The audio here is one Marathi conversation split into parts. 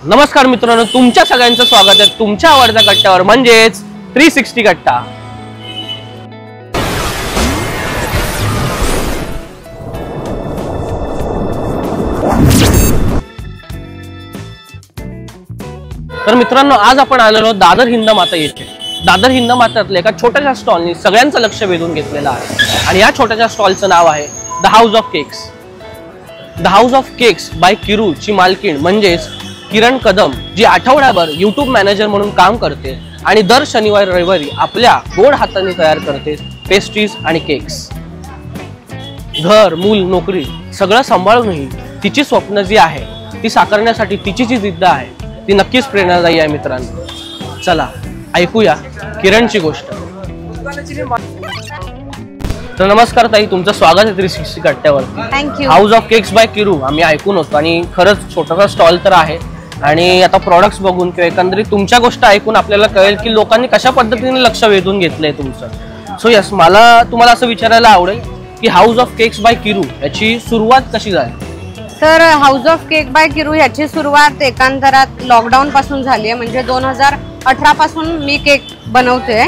नमस्कार मित्रांनो, तुमच्या सगळ्यांचं स्वागत आहे तुमच्या आवडत्या कट्ट्यावर म्हणजेच 360 कट्टा। तर मित्रांनो, आज आपण आलेलो दादर हिंदमाता येथे। दादर हिंदमातातल्या एका छोट्याशा स्टॉलनी सगळ्यांचं लक्ष वेधून घेतलेलं आहे आणि या छोट्याशा स्टॉलचं नाव आहे the house of cakes. The house of cakes by Kiru ची मालकीण म्हणजेच किरण कदम, जी आठवड्याभर यूट्यूब मॅनेजर म्हणून काम करते आणि दर शनिवार रविवारी आपल्या गोड हाताने तयार करते पेस्ट्रीज आणि केक्स। घर, मूल, नोकरी सगळं सांभाळूनही तिची स्वप्न जी आहे ती साकारण्यासाठी तिची जी जिद्द आहे ती नक्कीच प्रेरणादायी आहे मित्रांनो। चला ऐकूया किरणची गोष्ट। तर नमस्कार ताई, तुमचं स्वागत आहे 360 कट्ट्यावरती। Thank you. House of cakes by Kiru आम्ही ऐकून होतो आणि खरंच छोटासा स्टॉल तर आहे आणि आता प्रोडक्ट्स बघून किंवा एकंदरीत तुमच्या गोष्ट ऐकून आपल्याला कळेल की लोकांनी कशा पद्धतीने लक्ष वेधून घेतलंय तुमचं। सो यस, मला तुम्हाला असं विचारायला आवडेल की house of cakes by Kiru याची सुरुवात कशी झाली? तर house of cake bye Kiru याची सुरुवात एकांतरात लॉकडाऊन पासून झाली आहे। म्हणजे 2018 पासून मी केक बनवते।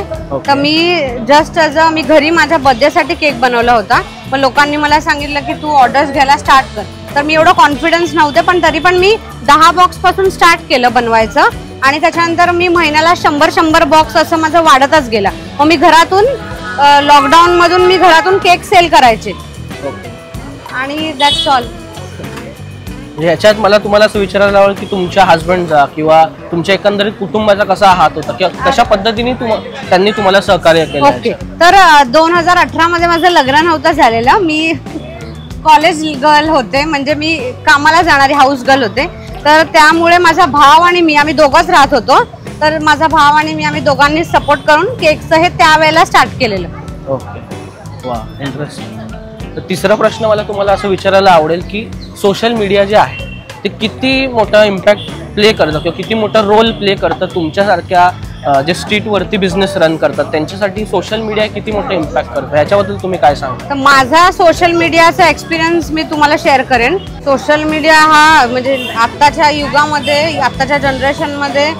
तर मी जस्ट मी घरी माझ्या बर्थडे साठी केक बनवला होता, पण लोकांनी मला सांगितलं की तू ऑर्डर्स घ्यायला स्टार्ट कर। तर मी एवढं कॉन्फिडन्स नव्हते, पण तरी पण मी 10 बॉक्स पासून स्टार्ट केलं बनवायचं आणि त्याच्यानंतर मी महिन्याला 100 बॉक्स असं माझं वाढतच गेला। मग मी घरातून लॉकडाऊन मधून मी घरातून केक सेल करायचे आणि दॅट्स ऑल। ह्याच्यात मला तुम्हाला असं विचारायला आवडेल की तुमच्या हस्बंडचा किंवा तुमच्या एकंदरीत कुटुंबाचा कसा हात होता किंवा कशा पद्धतीने त्यांनी तुम्हाला सहकार्य केलं? ओके, तर 2018 मध्ये माझं लग्न नव्हतं झालेलं। मी कॉलेज गर्ल होते, म्हणजे मी कामाला जाणारी हाऊस गर्ल होते। तर त्यामुळे माझा भाव आणि मी आम्ही दोघंच राहत होतो। तर माझा भाव आणि मी आम्ही दोघांनी सपोर्ट करून केकचं हे त्यावेळेला स्टार्ट केलेलं। ओके, वा, इंटरेस्टिंग। तर तिसरा प्रश्न मला तुम्हाला असं विचारायला आवडेल की सोशल मीडिया जे आहे ते किती मोठा इम्पॅक्ट प्ले करतं किंवा किती मोठा रोल प्ले करतं तुमच्यासारख्या जे स्ट्रीटवरती बिझनेस रन करतात त्यांच्यासाठी सोशल मीडिया किती मोठा इम्पॅक्ट करतो, याच्याबद्दल तुम्ही काय सांगा? तर माझा सोशल मीडियाचा एक्सपिरियन्स मी तुम्हाला शेअर करेन। सोशल मीडिया हा म्हणजे आत्ताच्या युगामध्ये, आत्ताच्या जनरेशनमध्ये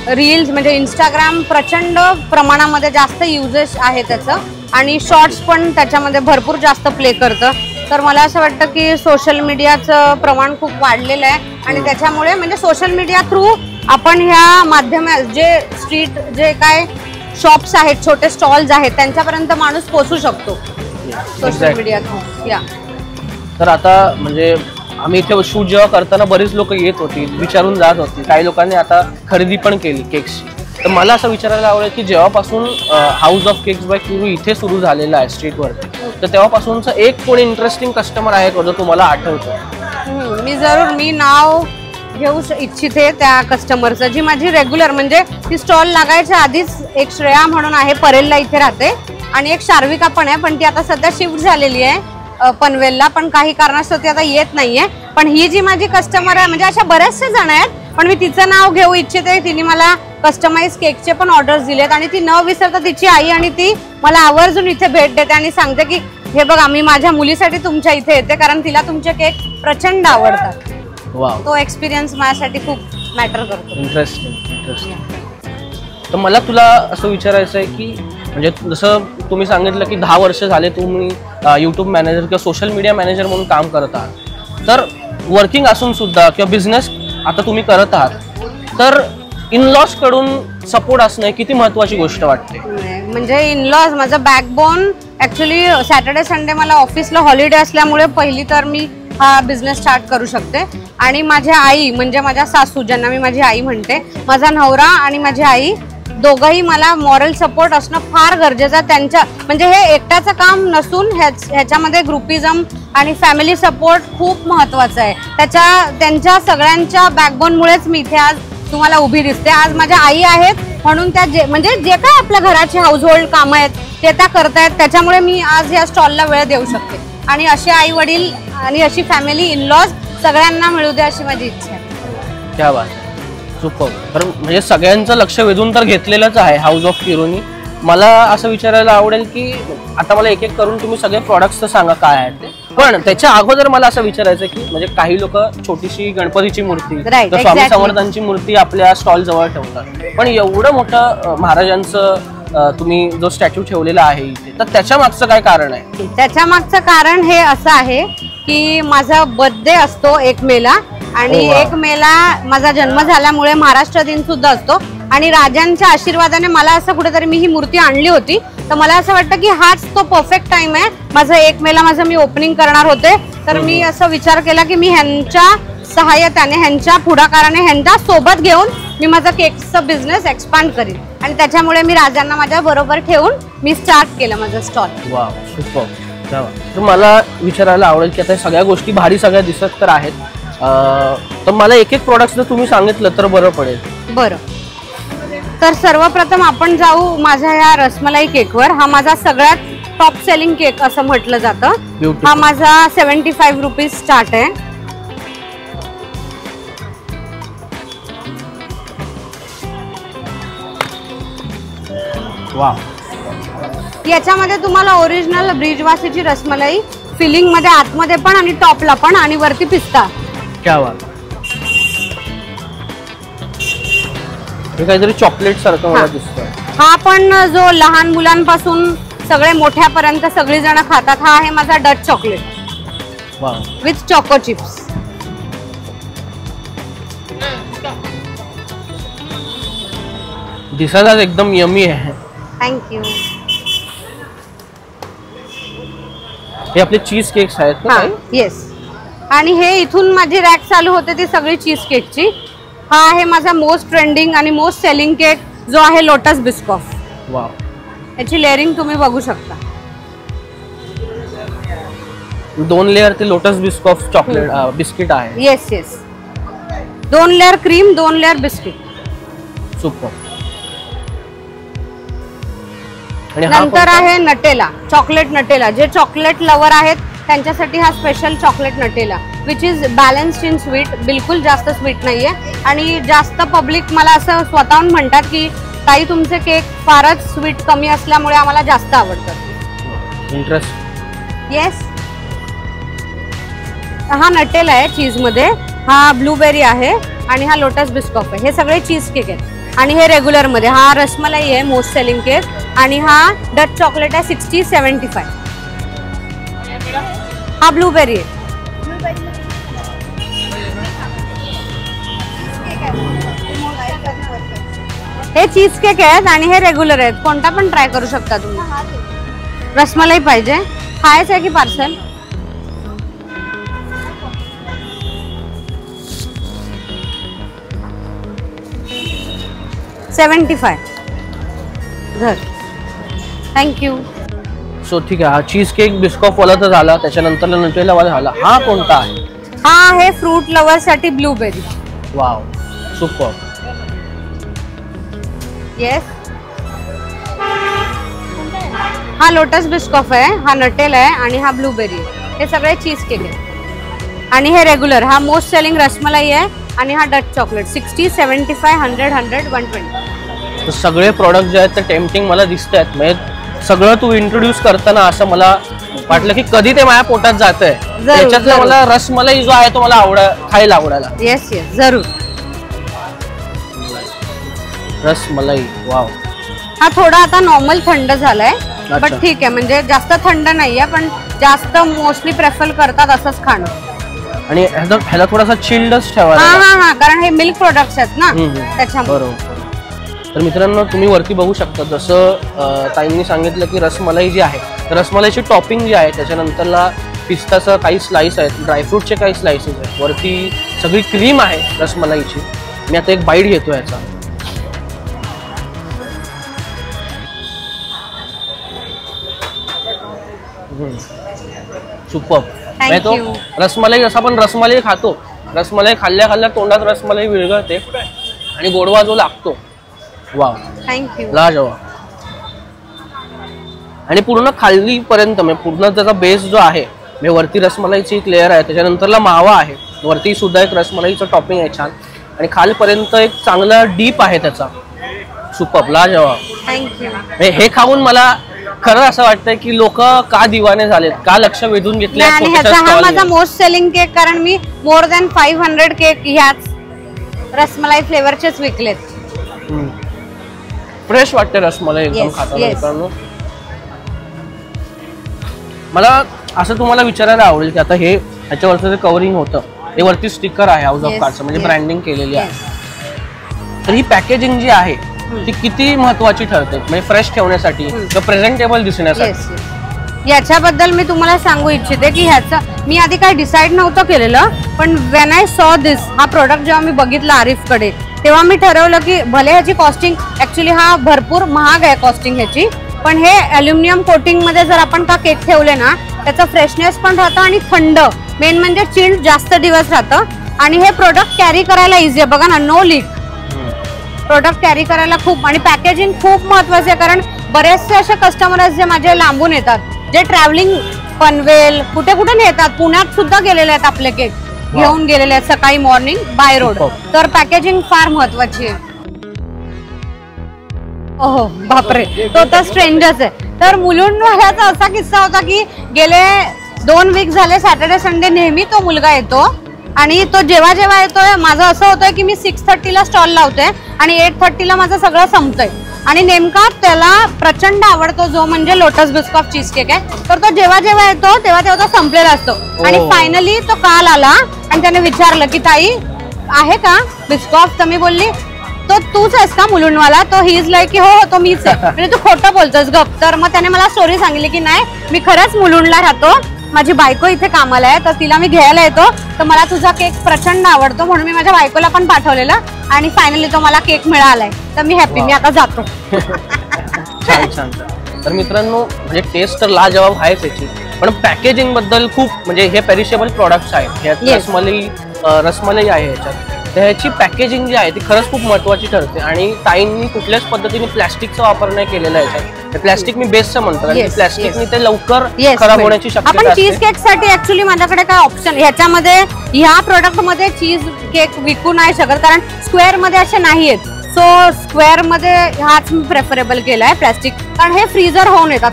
रील्स म्हणजे इंस्टाग्राम प्रचंड प्रमाणामध्ये जास्त युजेस आहे त्याचं आणि शॉर्ट्स पण त्याच्यामध्ये भरपूर जास्त प्ले करतं। तर मला असं वाटतं की सोशल मीडियाचं प्रमाण खूप वाढलेलं आहे आणि त्याच्यामुळे म्हणजे सोशल मीडिया थ्रू आपण ह्या माध्यमात जे स्ट्रीट जे काय शॉप्स आहेत, छोटे स्टॉल्स आहेत, त्यांच्यापर्यंत माणूस पोहोचू शकतो सोशल मीडिया थ्रू। या तर आता म्हणजे आम्ही इथे शूट जेव्हा करताना बरीच लोक येत होती, विचारून जात होती, काही लोकांनी आता खरेदी पण केली केक्सची। तर मला असं विचारायला आवडेल की जेव्हापासून house of cakes by Kiru इथे सुरू झालेला आहे स्ट्रीटवरती, तर तेव्हापासूनचं एक कोणी इंटरेस्टिंग कस्टमर आहे का जो तुम्हाला आठवतो? मी नाव घेऊ इच्छिते त्या कस्टमरचं, जी माझी रेग्युलर म्हणजे ती स्टॉल लागायच्या आधीच एक श्रेया म्हणून आहे, परेलला इथे राहते, आणि एक शार्विका पण आहे, पण ती आता सध्या शिफ्ट झालेली आहे पनवेलला, पण काही कारणास्तव ती आता येत नाहीये। पण ही जी माझी कस्टमर आहे, म्हणजे अशा बरेचसे जण आहेत, पण मी तिचं नाव घेऊ इच्छिते। तिने मला कस्टमाइज केकचे पण ऑर्डर्स दिलेत आणि ती न विसरता तिची आई आणि ती मला आवर्जून इथे भेट देते आणि सांगते की हे बघा, मी माझ्या मुलीसाठी तुमच्या इथे येते कारण तिला तुमचे केक प्रचंड आवडतात। वाव, तो एक्सपिरियन्स माझ्यासाठी खूप मॅटर करतो। इंटरेस्टिंग। तर मला तुला असं विचारायचं आहे की म्हणजे जसं तुम्ही सांगितलं की 10 वर्ष झाले तुम्ही यूट्यूब मॅनेजर किंवा सोशल मीडिया मॅनेजर म्हणून काम करत आहात, तर वर्किंग असून सुद्धा किंवा बिझनेस आता तुम्ही करत आहात, तर इनलॉज कडून सपोर्ट असणं किती महत्वाची गोष्ट वाटते? म्हणजे इनलॉज माझं बॅकबोन। ऍक्च्युली सॅटर्डे संडे मला ऑफिसला हॉलिडे असल्यामुळे पहिली तर मी हा बिझनेस स्टार्ट करू शकते आणि माझ्या आई म्हणजे माझ्या सासू, ज्यांना मी माझी आई म्हणते, माझा नवरा आणि माझी आई दोघंही मला मॉरल सपोर्ट असणं फार गरजेचं आहे। त्यांच्या म्हणजे हे एकट्याचं काम नसून ह्याच्यामध्ये ग्रुपिझम आणि फॅमिली सपोर्ट खूप महत्वाचा आहे। त्यांच्या सगळ्यांच्या बॅकबोनमुळेच मी इथे आज तुम्हाला उभी दिसते। आज माझ्या आई आहेत म्हणून त्या म्हणजे जे काय आपल्या घराची हाऊसहोल्ड कामं आहेत ते त्या करतायत, त्याच्यामुळे मी आज या स्टॉलला वेळ देऊ शकते आणि असे आई वडील आणि अशी फॅमिली इनलॉज सगळ्यांना मिळू दे अशी माझी इच्छा आहे। क्या बात, सुपर। तर म्हणजे सगळ्यांचं लक्ष वेधून तर घेतलेलंच आहे हाऊस ऑफ किरूनी। मला असं विचारायला आवडेल की आता मला एक एक करून तुम्ही सगळे प्रॉडक्ट्स तर सांगा काय आहेत ते। पण त्याच्या अगोदर मला असं विचारायचं की म्हणजे काही लोक छोटीशी गणपतीची मूर्ती, स्वामी समर्थांची मूर्ती आपल्या स्टॉल जवळ ठेवतात, पण एवढं मोठं महाराजांचं तुम्ही जो स्टॅच्यू ठेवलेला आहे इथे, तर त्याच्या मागचं काय कारण आहे? त्याच्या मागचं कारण हे असं आहे की माझा बर्थडे असतो 1 मेला आणि 1 मेला माझा जन्म झाल्यामुळे महाराष्ट्र दिन सुद्धा असतो आणि राजांच्या आशीर्वादाने मला असं कुठेतरी मी ही मूर्ती आणली होती, तर मला असं वाटतं की हाच तो परफेक्ट टाइम आहे. माझं 1 मेला मी ओपनिंग करणार होते, तर मी असं विचार केला की मी ह्यांच्या सहाय्यताने, ह्यांच्या पुढाकाराने, ह्यांच्या सोबत घेऊन मी माझा केकचा बिझनेस एक्सपांड करीन आणि त्याच्यामुळे मी राजांना माझ्या बरोबर ठेवून मी स्टार्ट केलं माझं स्टॉल. Wow, super. तर मला विचारायला आवडेल की आता सगळ्या गोष्टी भारी सगळ्या दिसत तर आहेत, तर मला एक एक प्रोडक्ट जर तुम्ही सांगितलं तर बरं पडेल. बरं, तर सर्वप्रथम आपण जाऊ माझ्या या रसमलाई केकवर. हा माझा सगळ्यात टॉप सेलिंग केक असं म्हटलं जातं. हा माझा 75 रुपीज स्टार्ट आहे. वाव. याच्यामध्ये तुम्हाला ओरिजिनल ब्रिजवासीची रसमलाई फिलिंग मध्ये आतमध्ये पण आणि टॉपला पण आणि वरती पिस्ता. क्या बात. हे काहीतरी चॉकलेट सारखं मला दिसतंय. हा पण जो लहान मुलांपासून सगळे मोठ्यापर्यंत सगळी जण खातात, हा आहे माझा Dutch chocolate. Wow. With choco chips. दिसायला एकदम यमी आहे. थँक्यू. हे आपले चीज केक्स आहेत ना? येस. आणि हे इथून माझी रॅक चालू होते ती सगळी चीज केकची. हा आहे माझा मोस्ट ट्रेंडिंग आणि मोस्ट सेलिंग केक जो आहे लोटस बिस्कॉफ. वाव. याची लेअरिंग तुम्ही बघू शकता. 2 लेअर ते लोटस बिस्कॉफ चॉकलेट बिस्किट आहे. Yes yes. 2 layer cream, 2 layer biscuit. Super. नंतर आहे नटेला, चॉकलेट नटेला. जे चॉकलेट लवर आहेत त्यांच्यासाठी हा special chocolate Nutella which is balanced in sweet. बिलकुल जास्त स्वीट नाहीये आणि जास्त पब्लिक मला असं स्वतःहून म्हणतात की ताई तुमचे केक फारच स्वीट कमी असल्यामुळे आम्हाला जास्त आवडतात. इंटरेस्ट. येस. हा नटेला आहे चीज मध्ये. हा ब्लूबेरी आहे आणि हा लोटस बिस्कॉफ आहे. हे सगळे चीज केक आहेत आणि हे रेग्युलर मध्ये. हा रसमलाई आहे मोस्ट सेलिंग केक आणि हा डच चॉकलेट आहे 60-75. हा ब्लूबेरी आहे. हे चीज केक आहेत आणि हे रेग्युलर आहेत. कोणता पण ट्राय करू शकता तुम्ही. रसमलाई पाहिजे? खायचं आहे की पार्सल? $75. घर. थँक्यू. सो ठीक आहे. हा चीज केक बिस्कॉफ वाला तर झाला, त्याच्यानंतर नटेला वाला झाला. हा कोणता आहे? हा आहे फ्रूट लवर साठी ब्लूबेरी. Wow, super. येस. हा लोटस बिस्कॉफ आहे, हा नटेला आहे आणि हा ब्लूबेरी. हे सगळे चीज केक आहे आणि हे रेग्युलर. हा मोस्ट सेलिंग रसमलाई आहे आणि हा डच चॉकलेट 60, 75, 100, 100, 120. सगळे प्रोडक्ट जे आहेत ते टेम्पटिंग मला दिसत आहेत. म्हणजे सगळं तू इंट्रोड्यूस करताना असं मला वाटलं की कधी ते माझ्या पोटात जातंय. त्याच्यातलं मला रसमलाई जो आहे तो मला खायला आवडायला. येस येस, जरूर. रसमलाई. वाव. हा थोडा आता नॉर्मल थंड झालाय, बट ठीक आहे. म्हणजे जास्त थंड नाहीये, पण जास्त मोस्टली प्रेफर करतात असंच खाणं. आणि ह्याला थोडासा चिल्डच ठेवायला. हा, कारण हे मिल्क प्रोडक्ट्स आहेत ना त्याच्यामुळे. बरोबर. तर मित्रांनो तुम्ही वरती बघू शकता, जसं ताईंनी सांगितलं की रसमलाई जी आहे, तर रसमलाईची टॉपिंग जी आहे, त्याच्यानंतरला पिस्ताचं काही स्लाइस आहेत, ड्रायफ्रूटचे काही स्लाइसेस आहेत, वरती सगळी क्रीम आहे रसमलाईची. मी आता एक बाईट घेतो याचा. सुपर. तो रसमलाई जसा आपण रसमलाई खातो, रसमलाई खाल्ल्या खाल्ल्या तोंडात रसमलाई विरघळते आणि गोडवा जो लागतो. Wow, thank you. लाजवाब. आणि पूर्ण खाली पर्यंत म्हणजे पूर्ण त्याचा बेस जो आहे, म्हणजे वरती रसमलाईची एक लेअर आहे, त्याच्यानंतरला मावा आहे, वरती सुद्धा एक रसमलाईचं टॉपिंग आहे छान, आणि खालपर्यंत एक चांगला डीप आहे त्याचा. सुपर, लाजवाब. थँक्यू. हे खाऊन मला खरं असं वाटतंय की लोक का दिवाने झालेत, का लक्ष वेधून घेतले आणि ह्याचा हा माझा मोस्ट सेलिंग केक, कारण मी मोर दॅन 500 केक ह्याच रसमलाई फ्लेवरचेच विकलेत. फ्रेश वाटते रसमलाई एकदम खाताना. मला असं तुम्हाला विचारायला आवडेल की आता हे ह्याच्यावरचं जे कव्हरिंग होतं हे वरती स्टिकर आहे हाऊस ऑफ कार्ड्स म्हणजे ब्रँडिंग केलेली आहे. तर ही पॅकेजिंग जी आहे ती किती महत्वाची ठरते म्हणजे फ्रेश ठेवण्यासाठी किंवा प्रेझेंटेबल दिसण्यासाठी? याच्याबद्दल मी तुम्हाला सांगू इच्छिते की ह्याचं मी आधी काही डिसाईड नव्हतं केलेलं, पण वेन आय सॉ दिस हा प्रोडक्ट जेव्हा मी बघितला आरिफकडे तेव्हा मी ठरवलं की भले ह्याची कॉस्टिंग ऍक्च्युली हा भरपूर महाग आहे कॉस्टिंग ह्याची, पण हे अल्युमिनियम कोटिंग मध्ये जर आपण का केक ठेवले ना त्याचा फ्रेशनेस पण राहतं आणि थंड, मेन म्हणजे चिल्ड जास्त दिवस राहतं. आणि हे प्रोडक्ट कॅरी करायला इझी आहे. बघा ना, नो लीक प्रोडक्ट कॅरी करायला खूप. आणि पॅकेजिंग खूप महत्वाचं आहे, कारण बरेचसे असे कस्टमर्स जे माझे लांबून येतात, जे ट्रॅव्हलिंग पनवेल कुठे कुठे नेतात, पुण्यात सुद्धा गेलेले आहेत आपले केक घेऊन गेलेले आहेत सकाळी मॉर्निंग बाय रोड. तर पॅकेजिंग फार महत्वाची आहे. ओहो बापरे, तो तर स्ट्रेंजर्स आहे. तर मुलुंडवाल्याचा असा किस्सा होता की गेले 2 वीक झाले सॅटर्डे संडे नेहमी तो मुलगा येतो आणि तो जेव्हा जेव्हा येतोय माझं असं होतंय की मी 6:30 ला स्टॉल लावते आणि 8:30 ला माझं सगळं संपतंय. आणि नेमका त्याला प्रचंड आवडतो जो म्हणजे लोटस बिस्कॉफ चीज केक आहे. तर तो जेव्हा जेव्हा येतो तेव्हा तेव्हा तो संपलेला असतो. आणि फायनली तो काल आला आणि त्याने विचारलं की ताई आहे का बिस्कॉफ? तर मी बोलली तो तूच आहेस का मुलुंडवाला? तो ही इज लाईक की हो तो मीच आहे. म्हणजे तू खोटं बोलतोस गप. तर मग त्याने मला स्टोरी सांगितली की नाही मी खरंच मुलुंडला राहतो, माझी बायको इथे कामाला आहे, तर तिला मी घ्यायला येतो, तर मला तुझा केक प्रचंड आवडतो म्हणून मी माझ्या बायकोला पण पाठवलेलं आणि फायनली तो मला केक मिळालाय. तर मी हॅपी, मी आता जातो. छान छान. तर मित्रांनो म्हणजे टेस्ट तर लाजवाब आहेच याची, पण पॅकेजिंग बद्दल खूप म्हणजे हे पेरिशेबल प्रोडक्ट्स आहेत. रसमलाई आहे ह्याच्यात, तर ह्याची पॅकेजिंग जी आहे ती खरंच खूप महत्वाची ठरते. आणि ताईंनी कुठल्याच पद्धतीने प्लास्टिकचा वापर नाही केलेला याच्यात. प्लास्टिक मी बेस्टचं म्हणतो, प्लास्टिकने ते लवकर खराब होण्याची शक्यता असते. आपण चीज केक साठी ऍक्च्युली माझ्याकडे काय ऑप्शन ह्याच्यामध्ये ह्या प्रोडक्ट मध्ये चीज केक विकू नाही शकत, कारण स्क्वेअर मध्ये असे नाही आहेत. सो स्क्वेअर मध्ये हाच मी प्रेफरेबल केलाय प्लास्टिक, कारण हे फ्रीजर होऊन येतात.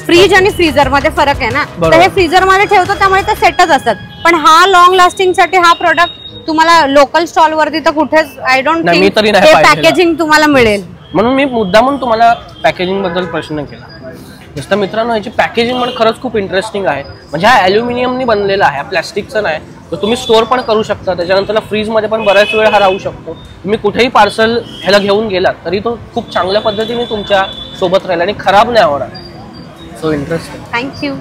फ्रीज आणि फ्रीजर मध्ये फरक आहे ना, तर हे फ्रीजर मध्ये ठेवतो त्यामुळे ते सेटच असतात. पण हा लॉंग लास्टिंग साठी हा प्रोडक्ट तुम्हाला लोकल स्टॉल वरती तर कुठेच आय डोंट थिंक हे पॅकेजिंग तुम्हाला मिळेल. म्हणून मी मुद्दामून तुम्हाला पॅकेजिंग बद्दल प्रश्न केला. जसं मित्रांनो याची पॅकेजिंग पण खरंच खूप इंटरेस्टिंग आहे. म्हणजे हा अल्युमिनियमनी बनलेला आहे, प्लास्टिकचं नाही. तर तुम्ही स्टोअर पण करू शकता, त्याच्यानंतर फ्रीजमध्ये पण बऱ्याच वेळ हा राहू शकतो. तुम्ही कुठेही पार्सल ह्याला घेऊन गेलात तरी तो खूप चांगल्या पद्धतीने तुमच्या सोबत राहील आणि खराब नाही होणार. So interesting, thank you.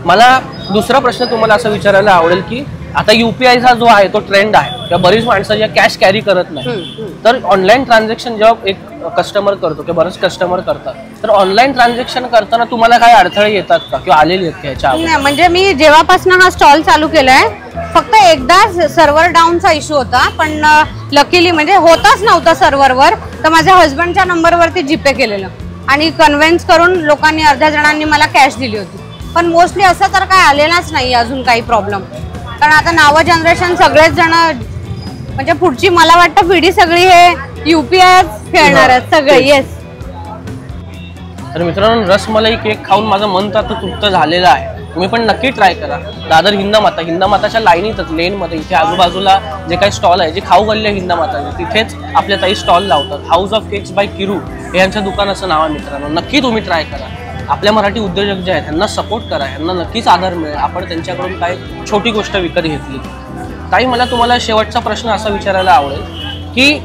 मला दुसरा प्रश्न तुम्हाला असं विचारायला आवडेल की आता UPIचा जो आहे तो ट्रेंड आहे किंवा बरीच माणसं ज्या कॅश कॅरी करत नाही, तर ऑनलाईन ट्रान्झॅक्शन जेव्हा एक कस्टमर करतो किंवा बरेच कस्टमर करतात, तर ऑनलाईन ट्रान्झॅक्शन करताना तुम्हाला काय अडथळे येतात का किंवा आलेले आहेत ह्याच्या? म्हणजे मी जेव्हापासून हा स्टॉल चालू केलाय फक्त एकदा सर्व्हर डाऊनचा इश्यू होता, पण लकीली म्हणजे होताच नव्हता सर्व्हरवर, तर माझ्या हस्बंडच्या नंबरवरती जीपे केलेलं आणि कन्व्हिन्स करून लोकांनी अर्ध्या जणांनी मला कॅश दिली होती. पण मोस्टली असं तर काय आलेलाच नाही अजून काही प्रॉब्लेम, कारण आता नावं जनरेशन सगळेच जण म्हणजे पुढची मला वाटतं पिढी सगळी हे UPI खेळणार आहेत सगळे. येस. तर मित्रांनो रसमलाई केक खाऊन माझं मन तर आता तृप्त झालेलं आहे. तुम्ही पण नक्की ट्राय करा. दादर हिंदमाताच्या लाईनीतच लेनमध्ये इथे आजूबाजूला जे काही स्टॉल आहे, जे खाऊ गल्ली आहे हिंदमाताचे, तिथेच आपल्या ताई स्टॉल लावतात. House of cakes by Kiru हे यांचं दुकानाचं नाव आहे. मित्रांनो नक्की तुम्ही ट्राय करा. आपल्या मराठी उद्योजक जे आहेत त्यांना सपोर्ट करा, यांना नक्कीच आधार मिळेल. आपण त्यांच्याकडून काय छोटी गोष्ट विकत घेतली. ताई मला तुम्हाला शेवटचा प्रश्न असा विचारायला आवडेल की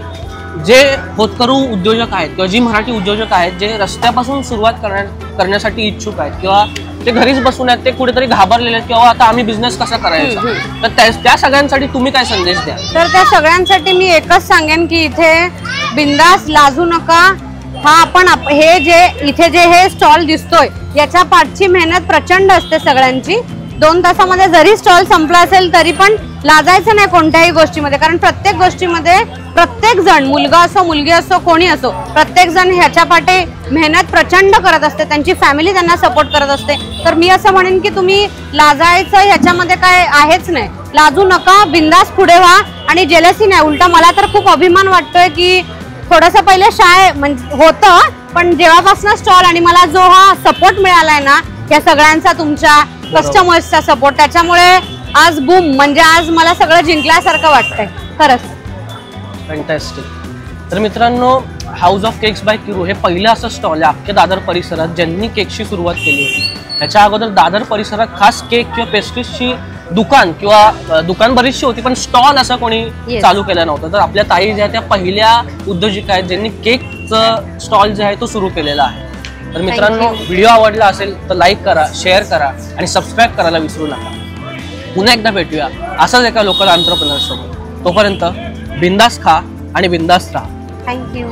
जे होतकरू उद्योजक आहेत किंवा जी मराठी उद्योजक आहेत जे रस्त्यापासून सुरुवात करण्यासाठी इच्छुक आहेत किंवा ते घरीच बसून आहेत, ते कुठेतरी घाबरलेले आहेत किंवा आता आम्ही बिझनेस कसा करायचा, तर त्या सगळ्यांसाठी तुम्ही काय संदेश द्या? तर त्या सगळ्यांसाठी मी एकच सांगेन की इथे बिंदास लाजू नका. हा आपण हे जे इथे जे हे स्टॉल दिसतोय याच्या पाठची मेहनत प्रचंड असते सगळ्यांची. 2 तासामध्ये जरी स्टॉल संपला असेल तरी पण लाजायचं नाही कोणत्याही गोष्टीमध्ये, कारण प्रत्येक गोष्टीमध्ये प्रत्येक जण मुलगा असो मुलगी असो कोणी असो प्रत्येक जण ह्याच्या पाठी मेहनत प्रचंड करत असते, त्यांची फॅमिली त्यांना सपोर्ट करत असते. तर मी असं म्हणेन की तुम्ही लाजायचं ह्याच्यामध्ये काय आहेच नाही, लाजू नका, बिंदास पुढे व्हा. आणि जेलसी नाही, उलटा मला तर खूप अभिमान वाटतोय की थोडंसं पहिले शाय म्हणजे होतं पण जेव्हापासून स्टॉल आणि मला जो हा सपोर्ट मिळालाय ना या सगळ्यांचा, तुमच्या कस्टमर्सचा सपोर्ट, त्याच्यामुळे आज बूम, म्हणजे आज मला सगळं जिंकल्यासारखं वाटतंय खरंच. फॅन्टॅस्टिक. तर मित्रांनो, house of cakes by Kiru हे पहिलं असं स्टॉल आहे अख्ख्या दादर परिसरात ज्यांनी केकची सुरुवात केली होती. त्याच्या अगोदर दादर परिसरात खास केक किंवा पेस्ट्रीजची दुकान बरीचशी होती, पण स्टॉल असं कोणी चालू केलं नव्हतं. तर आपल्या ताई ज्या त्या पहिल्या उद्योजिका आहेत ज्यांनी केकचं स्टॉल जे आहे तो सुरू केलेला आहे. तर मित्रांनो, व्हिडिओ आवडला असेल तर लाईक करा, शेअर करा आणि सबस्क्राईब करायला विसरू नका. पुन्हा एकदा भेटूया असाच एका लोकल एंटरप्रेन्योर सोबत. तोपर्यंत बिंदास खा आणि बिंदास राहा. थँक्यू.